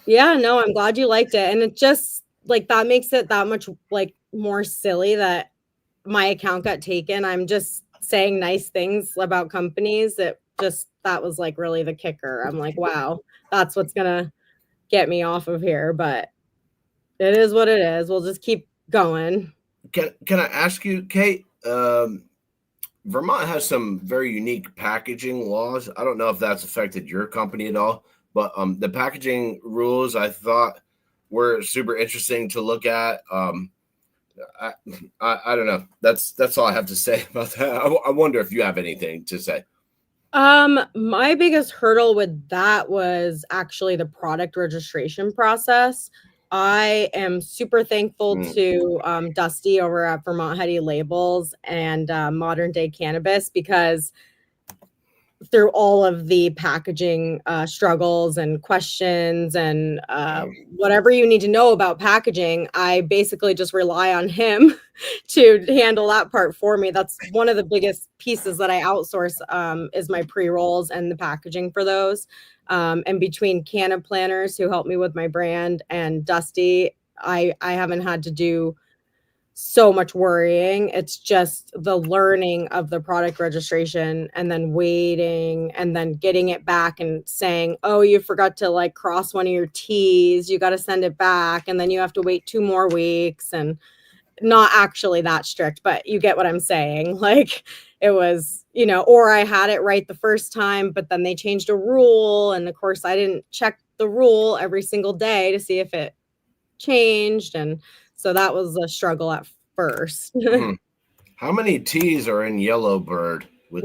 Yeah, no, I'm glad you liked it. And it just, like that makes it that much like more silly that my account got taken. I'm just saying nice things about companies. That was like really the kicker. I'm like, wow, that's what's gonna get me off of here. But it is what it is. We'll just keep going. Can I ask you, Kate? Vermont has some very unique packaging laws. I don't know if that's affected your company at all, but the packaging rules I thought were super interesting to look at. I don't know. That's all I have to say about that. I wonder if you have anything to say. My biggest hurdle with that was actually the product registration process. I am super thankful to Dusty over at Vermont Heady Labels and Modern Day Cannabis, because through all of the packaging struggles and questions and whatever you need to know about packaging, I basically just rely on him to handle that part for me. That's one of the biggest pieces that I outsource, is my pre-rolls and the packaging for those. And between Canna Planners, who helped me with my brand, and Dusty, I haven't had to do so much worrying. It's just the learning of the product registration and then waiting and then getting it back and saying, oh, you forgot to like cross one of your T's, you got to send it back, and then you have to wait 2 more weeks. And not actually that strict, but you get what I'm saying. Like it was, or I had it right the first time, but then they changed a rule, and of course I didn't check the rule every single day to see if it changed. And so that was a struggle at first. How many T's are in Yellowbird with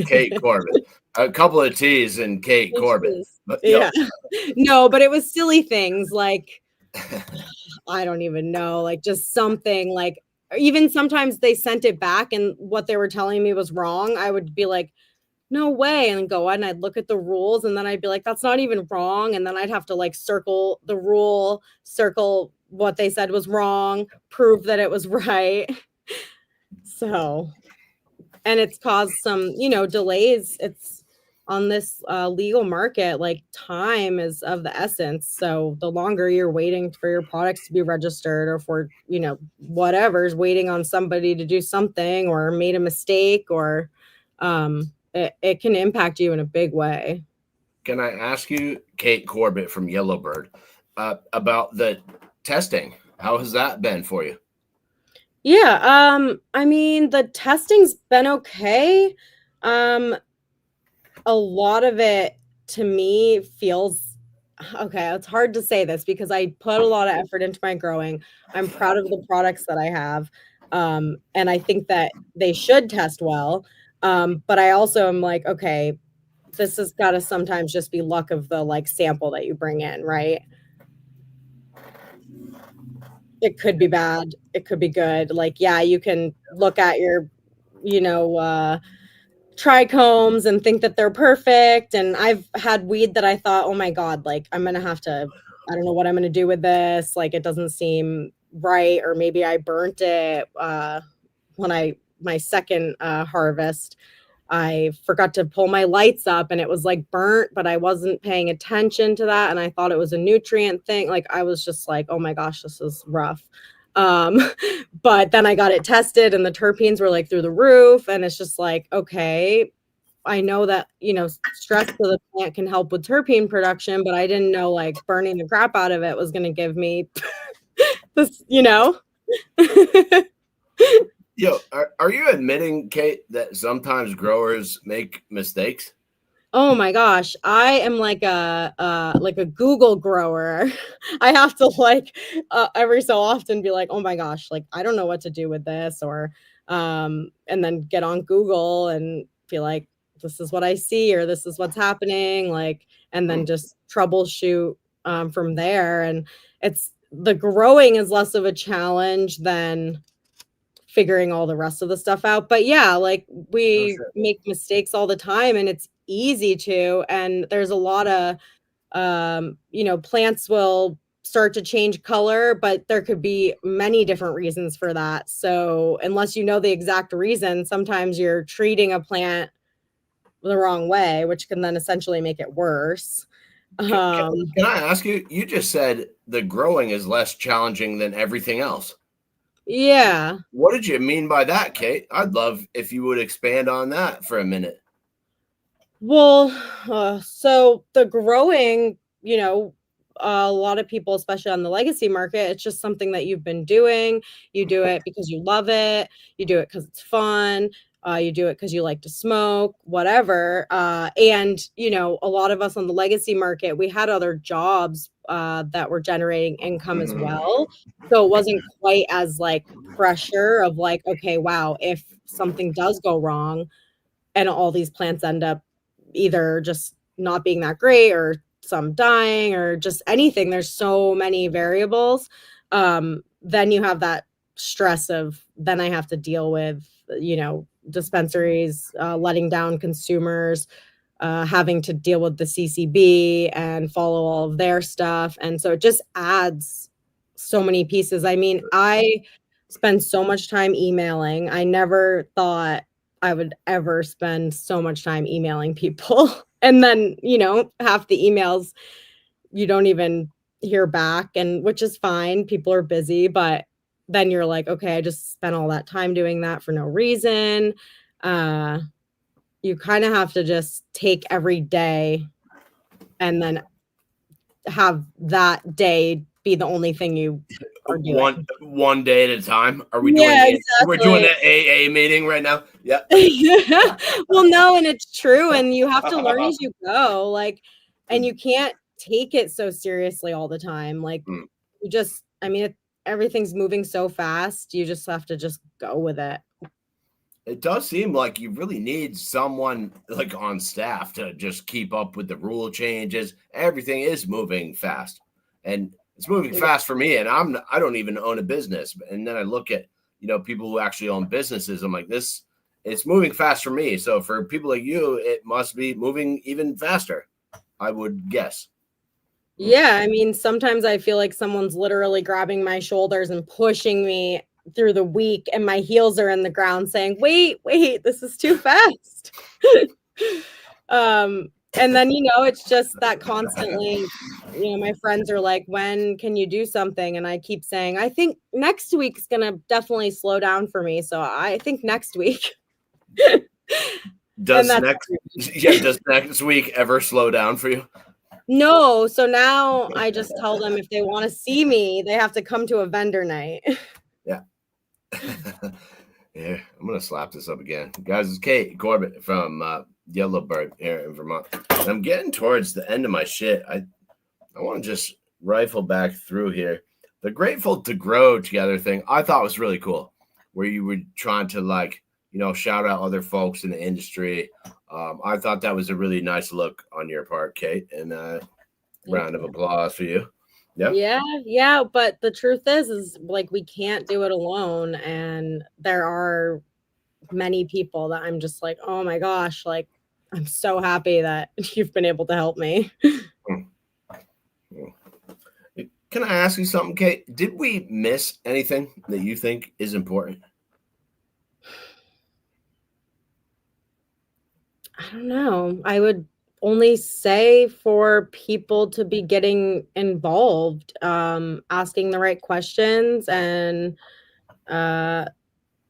Kate Corbett? A couple of T's in Kate Corbett. But, yeah. No, but it was silly things like, I don't even know, like just something like, even sometimes they sent it back and what they were telling me was wrong. I would be like, no way, and go on and I'd look at the rules, and then I'd be like, that's not even wrong, and then I'd have to like circle the rule, circle what they said was wrong, prove that it was right. So, and it's caused some delays. It's on this legal market, like time is of the essence. So the longer you're waiting for your products to be registered, or for whatever's waiting on somebody to do something or made a mistake, or it can impact you in a big way. Can I ask you, Kate Corbett from Yellowbird, about the testing? How has that been for you? Yeah, I mean, the testing's been okay. A lot of it to me feels okay. It's hard to say this because I put a lot of effort into my growing. I'm proud of the products that I have. And I think that they should test well. But I also am like, okay, this has got to sometimes just be luck of the like sample that you bring in, right? It could be bad, it could be good. Like, yeah, you can look at your, trichomes and think that they're perfect. And I've had weed that I thought, oh my God, like I'm gonna have to, I don't know what I'm gonna do with this. Like it doesn't seem right, or maybe I burnt it when my second harvest. I forgot to pull my lights up and it was like burnt, but I wasn't paying attention to that. And I thought it was a nutrient thing. Like I was just like, oh my gosh, this is rough. But then I got it tested and the terpenes were like through the roof. And it's just like, okay, I know that, stress to the plant can help with terpene production, but I didn't know like burning the crap out of it was going to give me this, Yo, are you admitting, Kate, that sometimes growers make mistakes? Oh my gosh, I am like a Google grower. I have to like every so often be like, oh my gosh, like I don't know what to do with this, or and then get on Google and be like, this is what I see, or this is what's happening, like, and then just troubleshoot from there. And it's the growing is less of a challenge than figuring all the rest of the stuff out. But yeah, like we make mistakes all the time and it's easy to, and there's a lot of plants will start to change color, but there could be many different reasons for that. So unless you know the exact reason, sometimes you're treating a plant the wrong way, which can then essentially make it worse. Can I ask you? You just said the growing is less challenging than everything else. Yeah. What did you mean by that, Kate? I'd love if you would expand on that for a minute. Well, so the growing, a lot of people, especially on the legacy market, it's just something that you've been doing. You do it because you love it. You do it because it's fun. You do it because you like to smoke, whatever. And, a lot of us on the legacy market, we had other jobs that were generating income as well. So it wasn't quite as like pressure of like, okay, wow, if something does go wrong and all these plants end up either just not being that great or some dying or just anything, there's so many variables, then you have that stress of then I have to deal with dispensaries letting down consumers, having to deal with the CCB and follow all of their stuff, and so it just adds so many pieces. I mean, I spend so much time emailing. I never thought I would ever spend so much time emailing people. And then, half the emails you don't even hear back, and which is fine. People are busy, but then you're like, okay, I just spent all that time doing that for no reason. You kind of have to just take every day and then have that day be the only thing you are doing. One day at a time. Are we Yeah, doing? We're doing exactly. an AA meeting right now. Yeah. Well, no, and it's true, and you have to learn as you go, like, and you can't take it so seriously all the time. Like, you just, I mean, everything's moving so fast. You just have to just go with it. It does seem like you really need someone like on staff to just keep up with the rule changes. Everything is moving fast, and it's moving fast for me. And I don't even own a business. And then I look at people who actually own businesses. I'm like, it's moving fast for me. So for people like you, it must be moving even faster, I would guess. Yeah, I mean, sometimes I feel like someone's literally grabbing my shoulders and pushing me through the week, and my heels are in the ground saying, wait, this is too fast. And then, it's just that constantly, my friends are like, when can you do something? And I keep saying, I think next week's going to definitely slow down for me. So I think next week. Does next week ever slow down for you? No. So now I just tell them if they want to see me, they have to come to a vendor night. Yeah. Yeah, I'm gonna slap this up again, guys. It's Kate Corbett from Yellowbird here in Vermont. And I'm getting towards the end of my shit. I want to just rifle back through here. The Grateful to Grow Together thing I thought was really cool, where you were trying to shout out other folks in the industry. I thought that was a really nice look on your part, Kate, and round of applause for you. Yeah. But the truth is like, we can't do it alone. And there are many people that I'm just like, oh my gosh, like, I'm so happy that you've been able to help me. Can I ask you something, Kate? Did we miss anything that you think is important? I don't know. I would only say for people to be getting involved, asking the right questions, and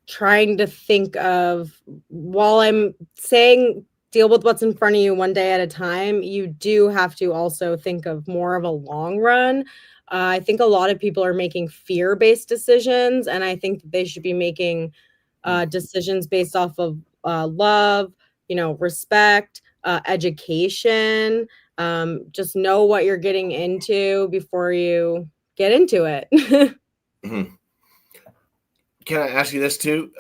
trying to think of, while I'm saying deal with what's in front of you one day at a time, you do have to also think of more of a long run. I think a lot of people are making fear-based decisions, and I think that they should be making decisions based off of love, respect, education. Just know what you're getting into before you get into it. Mm-hmm. Can I ask you this too?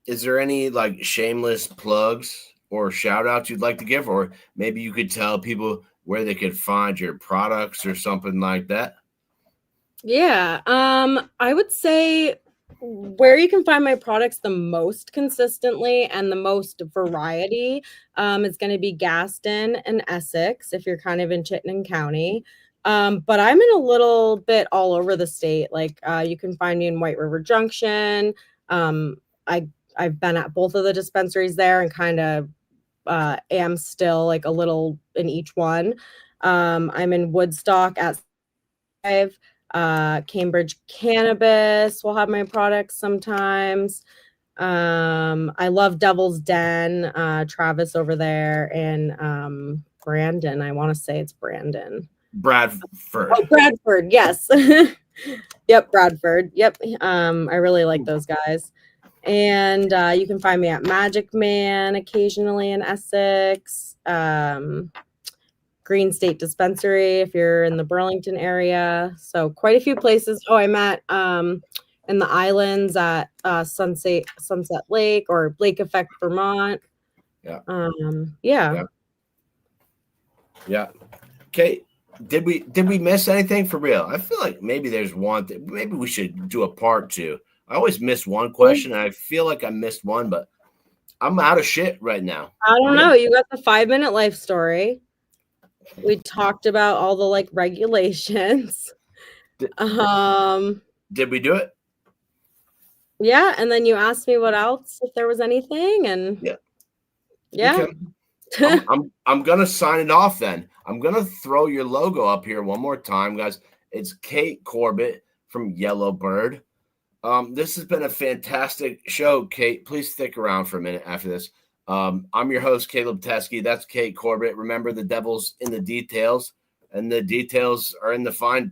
Is there any shameless plugs or shout outs you'd like to give, or maybe you could tell people where they could find your products or something like that? Yeah. I would say where you can find my products the most consistently and the most variety is going to be Gaston and Essex if you're kind of in Chittenden County. But I'm in a little bit all over the state. Like you can find me in White River Junction. I've been at both of the dispensaries there and kind of am still like a little in each one. I'm in Woodstock at 5. Cambridge Cannabis will have my products sometimes. I love Devil's Den, Travis over there, and Brandon. I want to say it's Brandon. Bradford. Oh, Bradford, yes. Yep, Bradford. Yep. I really like those guys. And you can find me at Magic Man occasionally in Essex. Green State Dispensary if you're in the Burlington area. So quite a few places. Oh, I'm at in the islands at Sunset Lake or Lake Effect, Vermont. Yeah. Yeah. Kate, did we miss anything for real? I feel like maybe there's one thing. Maybe we should do a part 2. I always miss one question, and I feel like I missed one, but I'm out of shit right now. I don't know. You got the 5-minute life story. We talked about all the like regulations. Did we do it? Yeah, and then you asked me what else, if there was anything, and yeah. Okay. I'm gonna sign it off then. I'm gonna throw your logo up here one more time, guys. It's Kate Corbett from Yellowbird. This has been a fantastic show, Kate. Please stick around for a minute after this. I'm your host, Caleb Teskey. That's Kate Corbett. Remember, the devil's in the details, and the details are in the fine